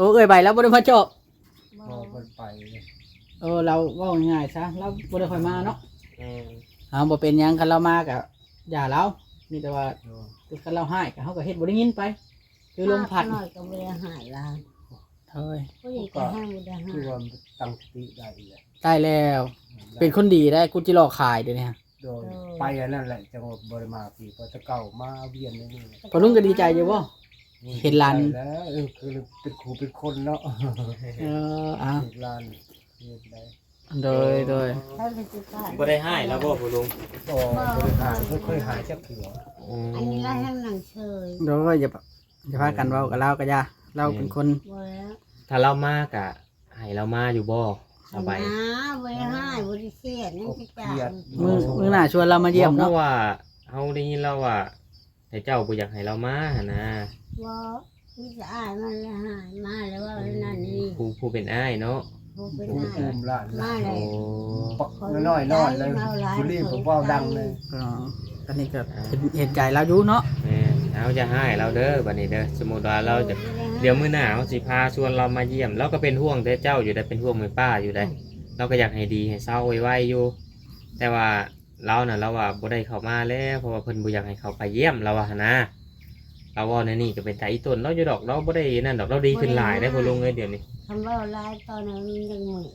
เอ้ยใบแล้วบ่ได้มาเจาะ บ่ พอมันไป เราเว้าง่ายๆซะเราบ่ได้ค่อยมาเนาะ แม่น บ่เป็นหยังคันเรามาก็อย่าเรามีแต่ว่า โดน คือคันเราให้ก็เฮาก็เฮ็ดบ่ได้ยินไป คือลมพัด หน่อยก็บ่ได้หายละ เฮ้ย ผู้ใหญ่ก็ให้บ่ได้หา คือย ว่าตั้งสติได้เลย ได้แล้ว เป็นคนดีได้กูจิรอขายเดี๋ยวนี้ฮะ โดนไปอันนั้นแหละจังหวัดบริมาปีก็จะเก่ามาเวียนนี่ พอลุงก็ดีใจอยู่บ่ เห็นหลาน แล้วคือเป็นครูเป็นคนเนาะ อ้าว ลูกหลานเฮ็ดได้ โดย ถ้าเป็นสิกา บ่ได้ให้แล้วบ่ผู้ลุง ก็บริหารค่อยๆหายจากเถื่อ อันนี้ก็ให้หนังเฉย โดยอย่าพากันเว้ากับเราก็อย่าเราเป็นคน บ่แล้ว ถ้าเรามากะให้เรามาอยู่บ่สบาย นะบ่ได้หายบ่ได้เครียดนี่ ก็ สิ เค จ้า รียด มื้อหน้าชวนเรามาเยี่ยม เพ เนาะ ราะว่าเฮาได้ยินแล้วว่าแต่เจ้าบ่อยากให้เรามาหั่นนะ บ่มีจะอายมันแล้วหายมาแล้วว่านั่นนี่ ผู้เป็นอ้ายเนาะ ผู้เป็น ภู หาย มิหลาน มาเล โอ้ ย ปักน้อยเลยคุณรีบผมว่าดังเลย ตอนนี้ก็เห็นใจเราอยู่เนาะ แม่นเอาจะให้เราเด้อบัดนี้เด้อสมมุติว่าเราจะเดี๋ยวมื้อหน้าเฮาสิพาชวนเรามาเยี่ยมเราก็เป็นห่วงแต่เจ้าอยู่ได้เป็นห่วงแม่ป้าอยู่ได้เราก็อยากให้ดีให้เศร้าไวๆอยู่ แต่ว่าเราน่ะเราว่าบ่ได้เข้ามาแล้วเพราะว่าเพิ่นบ่อยากให้เขาไปเยี่ยมเราว่าหั่นนะเราว่าในนี่ก็เป็นใจอีต้นเราอยู่ดอกเราบ่ได้นั่นดอกเราดีขึ้นหลายได้อพ่อลุงเอ้ยเดี๋ยวนี้ คำว่าลายตอนนั้นยังเหมือน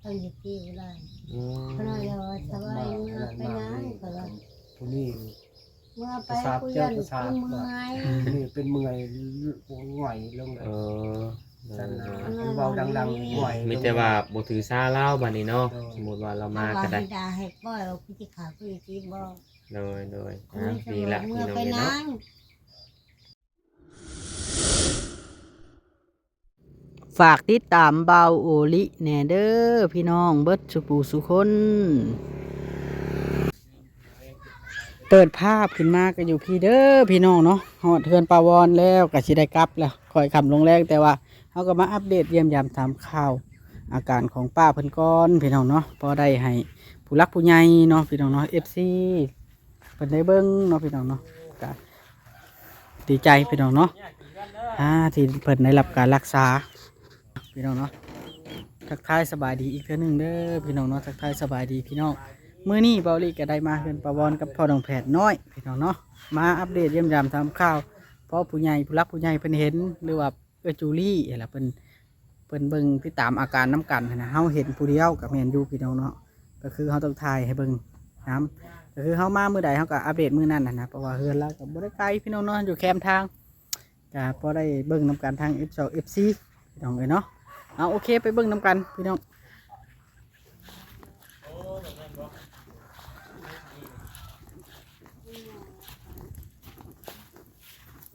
ต้องอยู่ที่อะไร อืม เพราะเราสบายเมื่อไปนั่งก็แล้ว ผู้นี้ เมื่อไปคุยกันก็เมื่อย ผู้นี้เป็นเมื่อยหน่อยลงเลย เออ สันนาเบาดังๆหน่อย มีแต่ว่าบ่ถือซาเล่าบัดนี้เนาะสมมุติว่าเรามาก็ได้ ดาให้ปล่อยเราพิจิขาพิจิบอก โดย คุ อ่ะ ย ดีละ เมื่ พี่ อ น้อง ไป เอ้ยเนาะ นั่ง ฝากติดตามเบาโอลิแหน่เด้อพี่น้องเบิดสุปูสุคนเปิดภาพขึ้นมาก็อยู่พี่เด้อพี่น้องเนาะฮอดเทือนปาวอนแล้วก็สิได้กลับแล้วคอยคำลงแรงแต่ว่าเฮาก็มาอัปเดตเยี่ยมยามตามข่าวอาการของป้าเพิ่นก่อนพี่น้องเนาะพอได้ให้ผู้รักผู้ใหญ่เนาะพี่น้องเนาะ FC เพิ่นได้เบิ่งเนาะพี่น้องเนาะก็ดีใจพี่น้องเนาะที่เพิ่นได้รับการรักษาพี่น้องเนาะทักทายสบายดีอีกเทื่อหนึงเด้อพี่น้องเนาะทักทายสบายดีพี่น้องมื้อนี้เบาลีก็ได้มาเพิ่นประวอนกับพ่อดองแผดน้อยพี่น้องเนาะมาอัปเดตเยี่ยมยามทำข่าวเพราะผู้ใหญ่ผู้รักผู้ใหญ่เพิ่นเห็นหรือว่าจูลี่ล่ะเพิ่นเบิ่งติดตามอาการน้ำกันนะเฮาเห็นผู้เดียวกับแม่นอยู่พี่น้องเนาะก็คือเฮาต้องถ่ายให้เบิ่งน้ำก็คือเฮามามื้อใดเฮาก็อัปเดตมื้อนั้นนะเพราะว่าเฮือนเราก็บ่ได้ไกลพี่น้องเนาะอยู่แคมป์ทางก็พอได้เบิ่งนํกันทาง F2 FC พี่น้องเอ้ยเนาะเอาโอเคไปเบิ่งนํกันพี่น้อง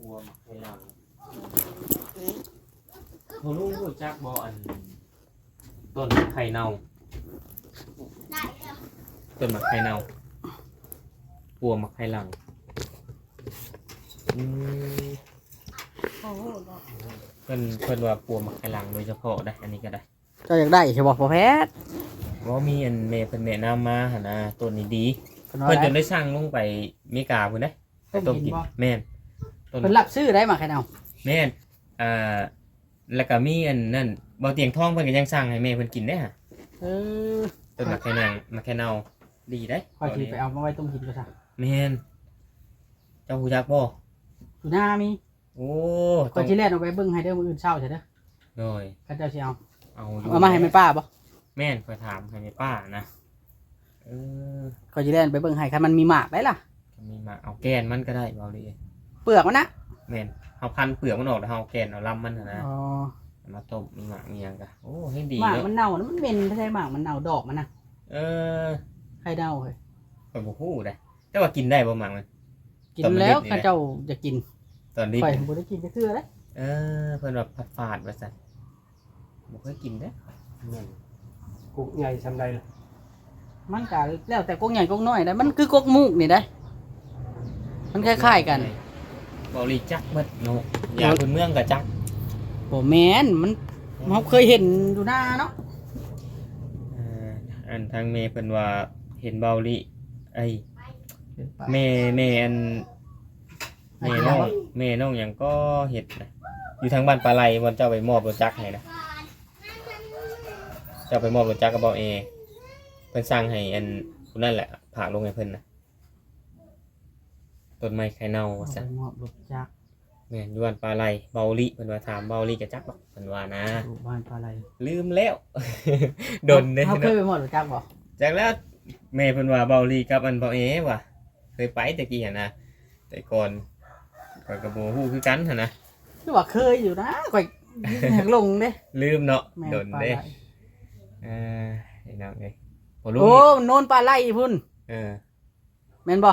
อ้วมให้หลังพ่อลุงรู้จักบ่อันต้นไข่เน่าต้นมะไข่เน่าปัวมะไข่หลังอืม โอ้โหบอก เพิ่นว่าปัวมะไข่หลังโดยเฉพาะได้อันนี้ก็ได้ เจ้าอยากได้ใช่บ่พ่อแพทย์ ว่ามีอันเมย์เพิ่นแนะนำมาหั่นนะต้นนี้ดี เพิ่นว่า เพิ่น อะไร จนได้สั่งลงไปอเมริกาพุ่นเด้ไปต้มกินแม่นต้น เพิ่นรับซื้อได้มาแค่เอา แม่นแล้วก็มีอันนั่นบ่เตียงทองเพิ่นก็ยังสั่งให้แม่เพิ่นกินได้ฮะ เออ ต้นมะไข่นางมะไข่เน่าดีได้ คอยสิไปเอามาไว้ต้มกินก็ซะ แม่นเจ้าฮู้จักบ่ อยู่หน้ามี โอ้ คอยสิแล่นเอาไปเบิ่งให้เด้อมื้ออื่นเช้าใช่เด้อ โดย เขาเจ้าสิเอา เอาอยู่ เอามาให้แม่ป้าบ่ แม่นคอยถามให้แม่ป้านะเออ คอยสิแล่นไปเบิ่งให้คันมันมีหมากได้ล่ะ ก็มีมาเอาแกนมันก็ได้เบาดี เปลือกมันนะ แม่นเฮาพันเปลือกมันออกแล้วเฮาแกนเอาลำมันน่ะนะ อ๋อ มาต้มมีหมากมีหยังก็โอ้ให้ดี หมาก เนาะ มันเน่านะมันเหม็นไม่ใช่หมากมันเน่าดอกมันนะ เออ ใครเน่าเฮ้ย ข้อยบ่ฮู้ได้แต่ว่ากินได้บ่หมากมัน กิน ตอนมัน แล้ว ดิบนี่ ข้าเจ้าจะกิน ตอนนี้ ข่อยบ่ได้กินจะคืออะไร เออเพิ่นว่าผัดฝาดว่าซั่นบ่เคยกินเด้อ นั่นกุกใหญ่ทำไรล่ะ มันก็แล้วแต่กกใหญ่กกน้อยได้มันคือกกมูกนี่ได้ มันคล้ายๆกัน บ่รีจักเบิดเนาะยาพื้นเมืองก็จัก บ่แม่นมันเราเคยเห็นอยู่หน้าเนาะ เอ่ออันทางเมย์เพิ่นว่าเห็นเบาลิไอ้เมย์อันเมย์น้องหยังก็เฮ็ดนะ อยู่ทางบ้านปลาไหลบนเจ้าไปมอบรถจักรให้นะเจ้าไปมอบรถจักรกับเบาเอเพิ่นสั่งให้อันผู้นั่นแหละผากลงให้เพิ่นนะต้นไม้ไข่เน่าว่าซั่น มอบรถจักร แม่นอยู่บ้านปลาไหลเบาลิเพิ่นว่าถามเบาลิก็จักบ่เพิ่นว่านะ อยู่บ้านปลาไหล ลืมแล้ว ดนเด้ เขาเคย เนาะ ไปมอบรถจักรบ่ จากแล้วแม่เพิ่นว่าเบาลีกับอันเบาเอว่ะเคยไปแต่กี้หั่นนะแต่ก่อนข่อยก็บ่ฮู้คือกันหั่นนะ คือว่าเคยอยู่นะข่อยแหกลงเด้ ลืมเนาะ แม่น ดน ปลา เด้ ไหล ไอ้น้องเอ้ยบ่รู้ โอ้โนนปลาไหลพุ่น เออ แม่นบ่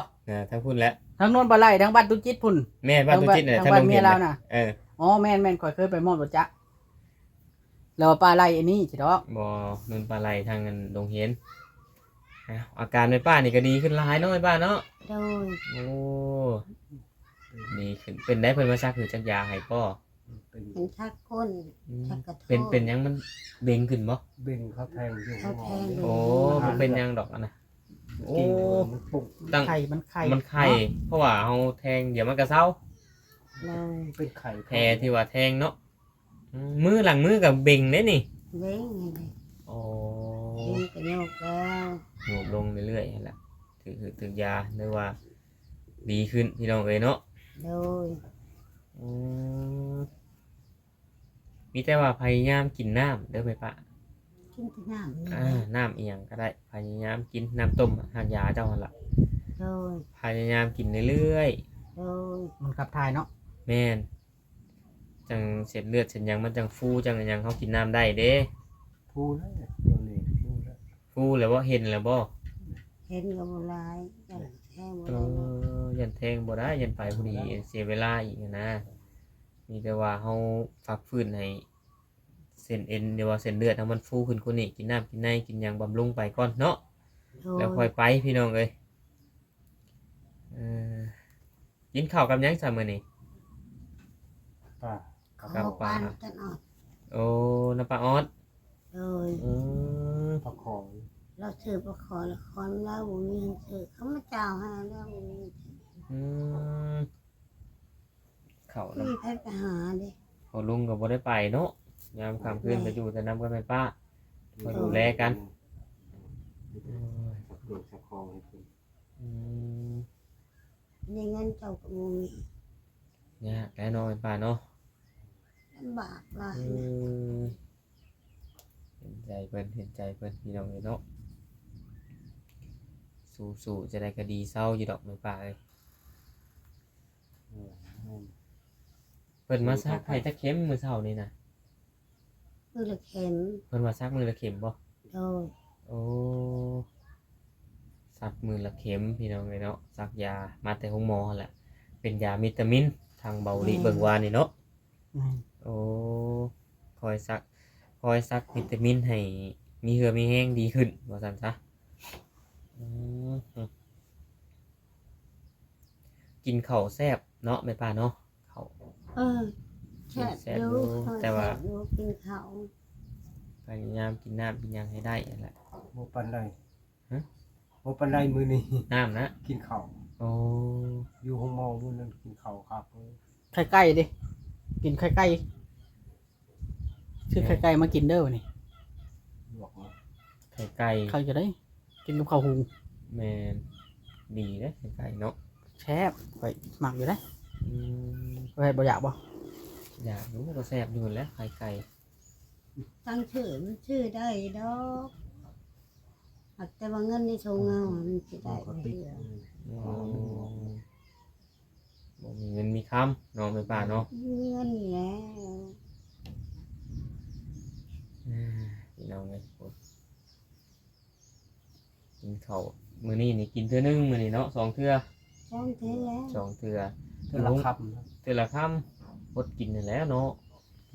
ทั้งพุ่นแล้ว ทั้งโนนปลาไหลทั้งบ้านตุจิตพุ่น แม่บ้านตุจิตน่ะ ทาง ทั้ง บ้าน โรง เมี เรี ย ยน เรา น่ะ น่ะ เออ อ๋อแม่นข่อยเคยไปมอบรถจักรแล้วว่าปลาไหลอันนี้สิดอก บ่นุ่นปลาไหลทางอันโรงเรียนอาการในป้านี่ก็ดีขึ้นหลายเนาะไอ้ป้าเนาะ โดย โอ้ดีขึ้นเป็นได้เพิ่นมาซักคือจักยาให้ป้อ เป็น เป็นชักก้น อืม ชักกระโถ เป็นหยังมันเบ่งขึ้นบ่ เบ่งเขาแทงอยู่ เขาแทง โอ้มันเป็นหยังดอกอะนะ โอ้ กิ่งมันปุก ตั้ง ไข่มันไข่ มันไข่เพราะว่าเอาแทงเดี๋ยวมันก็เศร้า โดย เป็นไข่ แทที่ว่าแทงเนาะมือหลังมือกับเบ่งเด้นี่ เว้งเลย โอ้ ยิงกระโยกแล้ว หนูลงเรื่อยๆนั่นแหละถือยาหรือว่า ดีขึ้นพี่น้องเอ้ยเนาะ โดย อืมมีแต่ว่าพยายามกินน้ำเด้อไหมปะ กินที่น้ำนี่ น้ำเอียงก็ได้พยายามกินน้ำต้มทานยาเจ้าหั่นละ โดย พยายามกินเรื่อย โดย มันขับถ่ายเนาะ ๆแม่นจังเส้นเลือดเส้นหยังมันจังฟูจังหยังเขากินน้ำได้เด้ พูแล้วตัวนี้พูแล้ว ฟูแล้วบ่เห็นแล้วบ่ เห็นกับบุหลายแทงบุ เอ หลาย ยันแทงบ่ได้ยันไปพอดีเสียเวลาอีกนะมีแต่ว่าเฮาฟักฟื้นให้เส้นเอ็นเดี๋ยวว่าเส้นเลือดให้มันฟูขึ้นกว่านี้กินน้ำกินในกินหยังบำรุงไปก่อนเนาะ โด แล้วค่อย ย ไปพี่น้องเอ้ยเออกินข้าวกับหยังซะมื้อนี้ ป้า เขาปานกันออก โอ้น้ำปลาออด โดย อืม ประคอง เราซื้อประคอละครแล้วบุมีเงินซื้อเขามาเจ้าให้แล้วบุมี อืมข้าว มี น้ำ ใครไปหาเด้ พอลุงก็บ่ได้ไปเนาะยามค่ำคืนก็อยู่แต่นำกันไปป้า มาดูแลกัน เด็กประคองให้เป็น อืม ในเงินเจ้ากับบุมี ยากแน่นอนป้าเนาะ ลำบากหลาย อืมเห็นใจเพิ่นพี่น้องเอ้ยเนาะสู้ๆจะได้ก็ดีเศร้าอยู่ดอกไม่ป้าเอ้ย เออ เพิ่นมาซักให้ตะเข็มมื้อเช้านี่นะ มือละเข็ม เพิ่นว่าซักมือละเข็มบ่ โดย โอ้ซักมือละเข็มพี่น้องเลยเนาะซักยามาแต่ห้องหมอหั่นแหละเป็นยาวิตามินทางเบาหลีเบิ่งวานนี่เนาะ อืม โอ้คอยซักวิตามินให้มีเหือมีแห้งดีขึ้นว่าซั่นซะอืมกินข้าวแซ่บเนาะแม่ป้าเนาะข้าว เออแช่ดู แต่ว่า ดูกินเขาว พยายามกินน้ำกินหยังให้ได้นั่นแหละ โมปันได ฮะ โมปันไดมือนี้ น้ำนะ กินข้าว โอ้ อยู่ห้องหมอมื้อนั้นกินข้าวครับ ไข่ไก่ดิกินไข่ไก่ชื่อไข่ไก่มากินเด้อวะนี่ ลวกมา ไข่ไก่ เขาจะได้กินกับข้าวหุง แมนดีเด้ไข่ไก่เนาะ แซ่บไปหมักอยู่ได้ อืม ไปบ่อยากบ่ อยากรู้ก็แซ่บอยู่แหล้วไข่ไก่ ตั้งชื่อมันชื่อได้ดอกหากแต่ว่าเงินในโชงเงามันสิได้ ก็ เดื ติด อ บ่มีเงินมีคำเนาะไม่ป่าเนาะ มีเงินอยู่แล้ว พี่น้องเลยกินข้าวมื้อนี้นี่กินเทื่อนึงมื้อนี้เนาะ2 เทื่อ ช่องเทแล้ว 2 เทื่อ เท่าละคำนะ เทื่อละคำอดกินนั่นแหล้วเนาะ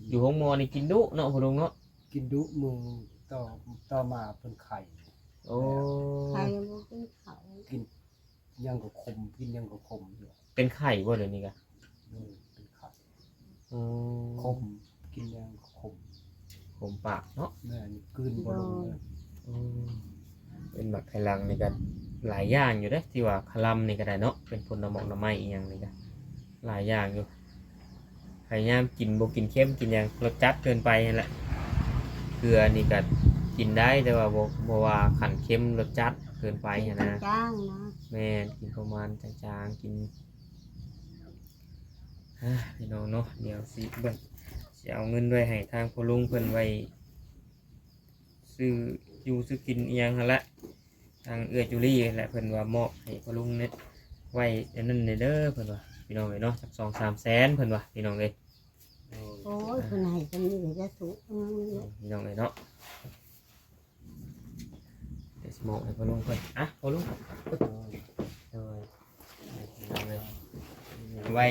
อยู่ห้องหมอนี่กินดุเนาะพ่อลุงเนาะ กินดุมือต่อมาเป็นไข่ โอ้ ใครยังบ่กินเขาว กินยังก็คมกินยังก็คมอยู่ เป็นไข่บ่เดี๋ยวนี้กะ เป็นไข่ อืม คมกินยังก็คม ผมปากเนาะ แม่นี่กลืนบ่ลงเลย อืมเป็นแบบไขลังนี่ก็หลายอย่างอยู่เด้ที่ว่าคลำนี่ก็ได้เนาะเป็นผลน้ำไม้อีกอย่างนี่ก็หลายอย่างอยู่ พยายามกินบ่กินเค็มกินหยังรสจัดเกินไปนั่นแหละเกลือนี่ก็กินได้แต่ว่าบ่ว่าขันเค็มรสจัดเกินไปหั้นนะ จ้างนะ แม่นกินประมาณจางๆกินพี่น้องเนาะเดี๋ยวสิเบิ่งสิเอาเงินด้วยให้ทางพ่อลุงเพิ่นไว้ซื้ออยู่ซื้อกินอีหยังหั่นละทางเอื้อจุลี่แหละเพิ่นว่ามอบให้พ่อลุงเนี่ยไว้อันนั้นเด้อเพิ่นว่าพี่น้องเอ้ยเนาะจัก 2-3 แสนเพิ่นว่าพี่น้องเอ้ย โอ้ยคนไหนจะมีจะสูง พี่น้องเอ้ยเนาะเดี๋ยวสิมอบให้พ่อลุงเพิ่นพ่อลุงไว้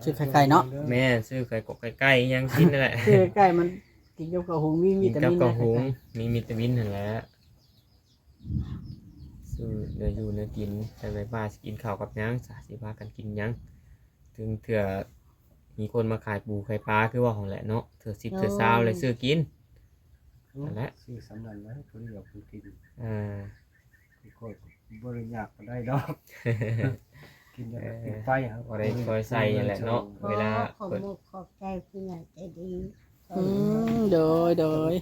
ชื่อไข่ๆเนาะ แม่ซื้อไก่กบไก่ไก่อิหยังชิ้นนั่นแหละ ชื่อไก่มันกินกับกระหุงมีวิ กิน ตา กับ มิน กระ นะ หุงมีวิตามินนั่นแหละซื้อเนื้ออยู่เนื้อกินแต่ไปบ้านสิกินข้าวกับหยังสิพากันกินหยังถึงเถื่อมีคนมาขายปูขายปลาคือว่าของแหละเนาะเถื่อ10เถื่อ20เลยซื้อกินนั่นแหละ ซื้อสำนันไว้ผู้เดียวผู้กิน อ่า ก็บริยากก็ได้ดอก กินยากินไฟครับ อะไรคอยใส่นั่นแหละเนาะเวลา ขอบ เปิด มุกขอบใจผู้ใหญ่ใจดี โดย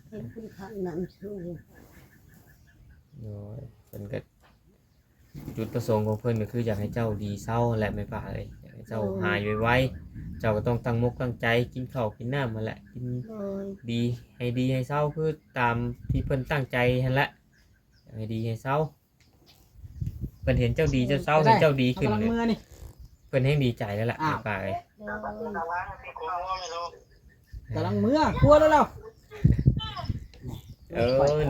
เป็นผู้ขับนำชู โดยเป็นก็จุดประสงค์ของเพื่อนก็คืออยากให้เจ้าดีเศร้าและไม่ป่าเลยอยากให้เจ้าหายไวๆเจ้าก็ต้องตั้งมกตั้งใจกินข้าวกินน้ำมาแหละกิน โดย ดีให้เศร้าคือตามที่เพิ่นตั้งใจนั่นแหละอยากให้ดีให้เศร้าเพิ่นเห็นเจ้าดีเจ้าเศร้าเห็นเจ้าดีขึ้น กำลัง เนี่ย มือนี่ เพิ่นให้ดีใจแล้วล่ะ อ้าว ไม่ป่าเลย โดย กำลังมือครัวแล้วเรา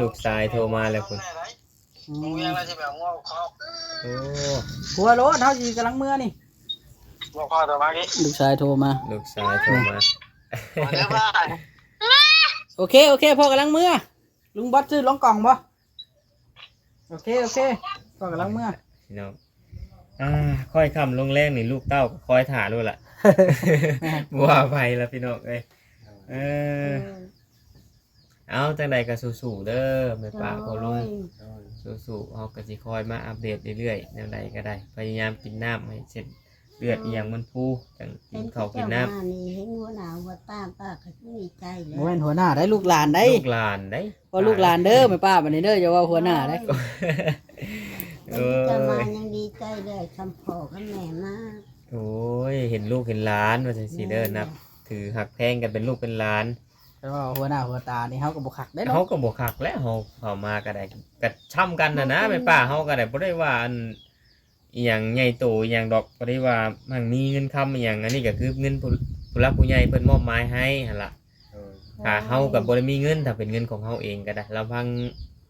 ลูกชายโทรมาแล้วคุณ อืม โอ้ ครัวโลดเท่าจีกำลังมือนี่ลูกชายโทรมา ลูกชายโทรมา โอเคพ่อกำลังมือลุงบอสซื้อลงกล่องบ่โอเคพ่อกำลังมือ พี่น้องค่อยคำลงแรงนี่ลูกเต้าก็คอยถ่าด้วยล่ะ บัวไปแล้วพี่น้องเอ้ยเอาจังใดก็สู้ๆเด้อแม่ป้าพ่อลุงสู้ๆเอาก็สิคอยมาอัปเดตเรื่อยๆแนวใดก็ได้พยายามกินน้ำให้เสร็จเลือดอีหยังมันพูจังกิ เป็น น ข้าวกิน เจ้า น้ มานี่เห็นหัวหนาวหัวป้าก็ดีใจเลย โมเป็นหัวหน้าได้ลูกหลานได้ ำลูกหลานได้ ก็ลูกหลานเด้อไม่ป้าบัดนี้เด้ออย่าว่าหัวหน้าได้ เอ จะมา อ ยังดีใจเลยคำพ่อคำแม่มา โอ้ยเห็นลูกเห็นหลานว่าจังซี่เด้อนับถือหักแพงกันเป็นลูกเป็นหลาน แต่ว่าหัวหน้าหัวตานี่เฮาก็บ่คักได้เนาะ เขาก็บอกคักแล้วเขาเข้ามาก็ได้ก็ช่ำกันนะแม่ป้าเขาก็ได้บ่ได้ว่าอันอหย่างใหญ่โตอหย่างดอกบ่ได้ว่ามันมีเงินคำอหย่างอันนี้ก็คือเงินผู้รักผู้ใหญ่เพิ่นมอบหมายให้หั่นล่ะถ้าเฮาก็บ่ได้มีเงินถ้าเป็นเงินของเฮาเองก็ได้ลำพัง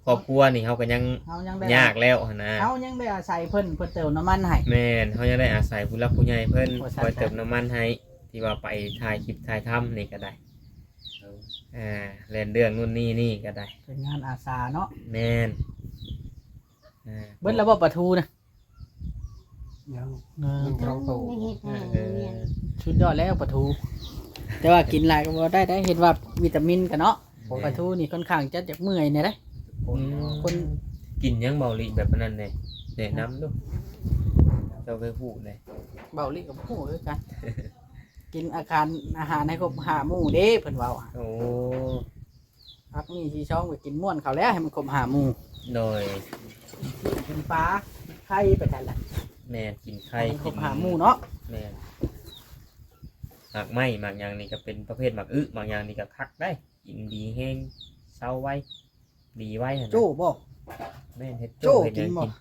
ครอบครัวนี่เฮาก็ยัง เฮายังได้ ยากแล้วหั่นนะ เฮายังได้อาศัยเพิ่นเติมน้ำมันให้ แม่นเฮายังได้อาศัยผู้รักผู้ใหญ่เพิ่น โอ้ ค ใช่ อยเติมน้ำมันให้ที่ว่าไปถ่ายคลิปถ่ายทำนี่ก็ได้เล่นเรื่องนู่นนี่ก็ได้ เป็นงานอาสาเนาะ แม่น เบิ้ลระบบปลาทูนะ ยัง เออ ยังท้องโต ไม่เห็นหน้าเรียน ชุดยอดแล้วปลาทู แต่ว่ากินหลายก็บ่ได้เห็นว่าวิตามินกันเนาะปลาทูนี่ค่อนข้างจะจากเมื่อยเนี่ยได้ คนกินยังเบาหลีแบบนั้นเลยแนะนำดูเจ้าเคยพูดเลย เบาลิกับผู้คือกัน กินอาหารให้ครบ5 หมู่เด้เพิ่นเว้า โอ้ พักนี่ที่ช่องไปกินม่วนเขาแล้วให้มันครบ5 หมู่ โดย กินปลาไข่ไปกันแหละ แม่กินไข่ ให้มันคร กิ บ5 หมู่เนาะ แม่หมักไหมหมักอย่างนี้ก็เป็นประเภทหมักหมักอย่างนี้ก็คักได้ กินดีแห้งเศร้าไว้ ดีไว้หั่นนะ โจ้บ่ แม่นเฮ็ด โจ้ เฮ็ดหยัง กินบ่ กิน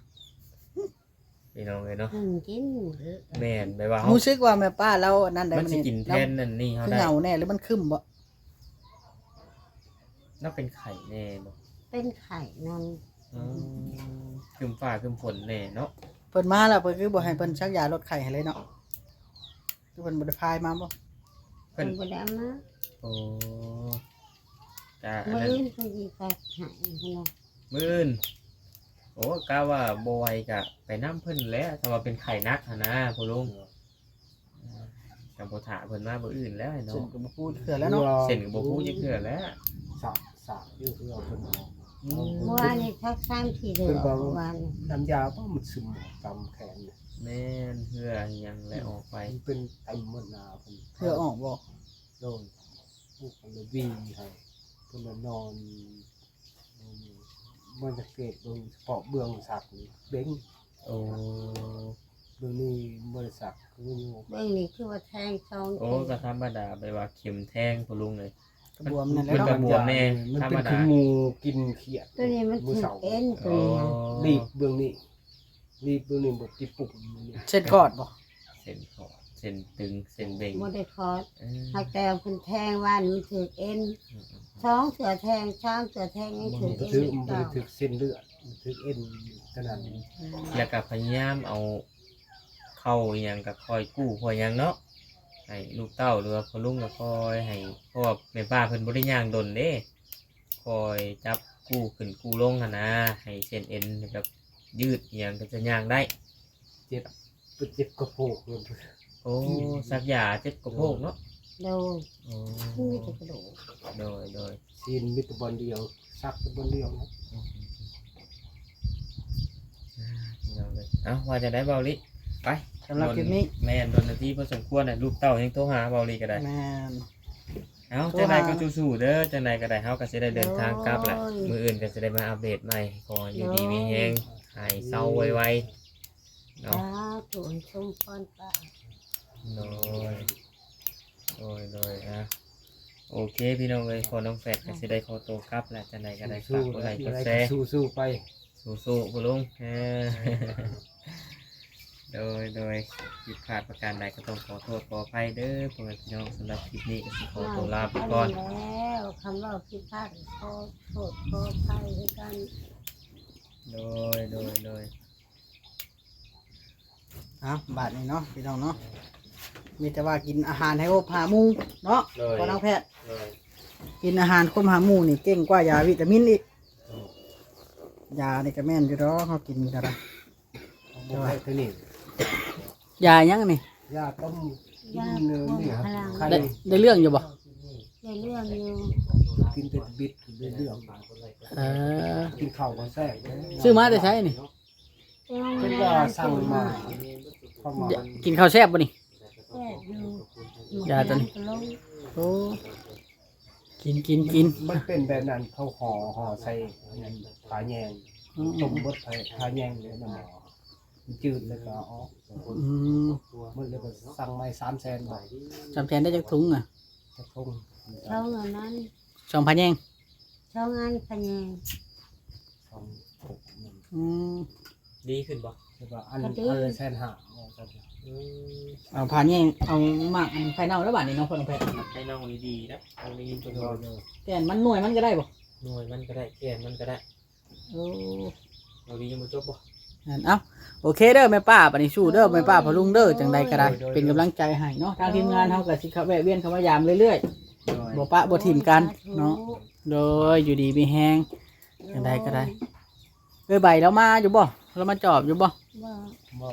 พี่น้องเลยเนาะ กินหรือ แม่นไปว่าเฮา รู้สึกว่าแม่ป้าเรานั่นได้ มันสิกินแทนนั่นนี่เฮา คือ ได้ เหงาแน่หรือมันคึมบ่ น่าเป็นไข่แน่บ่ เป็นไข่นั่น คืมฟ้าคืมฝนแน่เนาะ เพิ่นมาแล้วเพิ่นคือบ่ให้เพิ่นชักยาลดไข้ให้เลยเนาะคือเพิ่นบ่ได้พายมาบ่ เป็นบุดามา โอ้กะอัน มื นั้น อเป็นอีกแบบหายนะ มื่นโอ้กะว่าบอยกะไปน้ำเพิ่นแล้วถ้าว่าเป็นไข่นักหั่นนะพ่อลุงกับบ่ถาเพิ่นมาบ่อื่นแล้วไอ้ เพิ่น เนาะ ก็บ่พูดเถื่อแล้วเนาะ เส้นก็บ่พูดจักเทื่อแล้ว สาอยู่คือเอาคนเอา เมื่อวานนี้ทักซ้ำทีเดียววัน น้ำยาก็มันซึมตามแขนเนี่ย แม่นเพื่อยังและออกไป มันเป็นเต็มหมดหนาเพิ่น เพื่อออกบ่ โดนผู้คนเลยวิ่งให้เพิ่นเลยนอนมันจะเกิดเบิ่งเฉพาะเบื้องสักนี่เบ้ง โอ้ เบื้องนี้บริษัทคืออยู่ เบื้องนี้คือว่าแทงซอง โอ้ก็ธรรมดาไปว่าเข็มแทงพอลุงเลย กระบวมนั่นแหละ มันก็ เนาะ บวมแน่ มัน ธรร เป็ ม น ดา คือหมูกินเขียด ตัวนี้มัน มือ ถึง เสา เอ็นตัว โอ้ นี้ รีบเบื้องนี้รีบเบื้องนี้บดที่ปุ่มนี่ เส้นกอดบ่ เส้นคอเส้นตึงเส้นเบ่ง บ่ได้คอร์ส เออ หากแต่เพิ่นแทงว่ามันถึงเอ็นช้องเสือแทงช้างเสือแทงยังถึง มัน เอ็น ถือ อีก มัน เก่า ถือเส้นเลือดมันถือเอ็นขนาดนี้ แล้วก็พยายามเอาเข้าอหยังกับคอยกู้คอยหยังเนาะให้ลูกเต้าหรือว่าพ่อลุงก็คอยให้เพราะว่าแม่ป้าเพิ่นบ่ได้ย่างดนเด้คอยจับกู้ขึ้นกู้ลงหั่นนะให้เส้นเอ็นแบบยืดอหยังก็จะย่างได้ เจ็บเป็นเจ็บกระโปงเลย โอ้สักยาเจ็บกระโพกเนาะ โดย โอ้ มีแต่กระดูก โดย ซีนมิตรบอลเดียวซักแตะบอลเดียวนะ เอาเลยเอาว่าจะได้เบาลิไป สำหรับคลิปนี้ แม่นโดนนาทีพอสมควรน่ะลูกเต้ายังโทรหาเบาลิก็ได้ แม่น เอา โทร จัง หา ใดก็สู้ๆเด้อจังใดก็ได้เฮาก็สิได้เดินทางกลับแหละมื้ออื่นก็สิได้มาอัปเดตใหม่ขออยู่ดีมีแฮงหายเศร้าไวๆเนาะ ถูกชมพรป้า โดยนะโอเคพี่น้องเอ้ยขอน้องแฟดก็สิได้ขอตัวกลับแล้วจังใดก็ได้ฝากกดไลค์กดแชร์ สู้ๆไป สู้ๆคุณลุงโดยผิดพลาดประการใดก็ต้องขอโทษขออภัยเด้อพ่อแม่พี่น้องสำหรับคลิปนี้ก็สิขอตัวลาไปก่อน แล้วคำว่าพิพาทขอโทษขออภัยด้วยกัน โดย เอาบาดนี้เนาะพี่น้องเนาะมีแต่ว่ากินอาหารให้ครบหาหมู่เนาะพอน้องแพทย์กินอาหารครบหาหมู่นี่เก่งกว่ายาวิตามินอีกยานี่ก็แม่นอยู่ดอกเขากินกันละ บ่ให้เท่านี้ ยายังนี่ ยาต้มกิ ยาน เนื้อนี่ครับใคร ได้เรื่องอยู่บ่ ในเรื่องอยู่ กินแต่บิดได้เรื่อง เออ กินข้าวก็แซ่บ ซื้อมาแต่ใช้นี่ เป็นยาสั่งมาเข้ามา กินข้าวแซ่บบ่นี่ แซ่บอยู่ ยาตัวนี้ ลง โอ้กิน มันเป็นแบบนั้นเขาห่อใส่ผาแยง ต้มบดผาแยงเลยนะหมอมันจืดแล้วก็อ๋อก มันเลยก็สั่งไม้300,000 บาท จำแทนได้จากถุงอ่ะ จะทง ช่องอันนั้น 2,000แยง ช่องอันพะแยง สองหกหนึ่ง ดีขึ้นบ่ แล้วก็อันละ150,000เอากัน เอาผ่านแยงเอามากอันไฟเน่าแล้วบาดนี้เนาะพอน้องแพทย์ ให้น้องดีๆนะเอาดีจน แต่มันหน่วยมันก็ได้บ่ หน่วยมันก็ได้แกนมันก็ได้ โอ้ เอาดียังบ่จบบ่ นั่นเอ้าโอเคเด้อแม่ป้าปานนี้สู้เด้อแม่ป้าพอลุงเด้อจังใดก็ได้เป็นกำลังใจให้เนาะทางทีมงานเฮาก็สิเข้าแวะเวียนเข้ามายามเรื่อยๆบ่ปะบ่ถิ่มกันเนาะโดยอยู่ดีมีแฮงจังใดก็ได้ใบแล้วมาอยู่บ่เรามาจอบอยู่บ่ ว่า บ่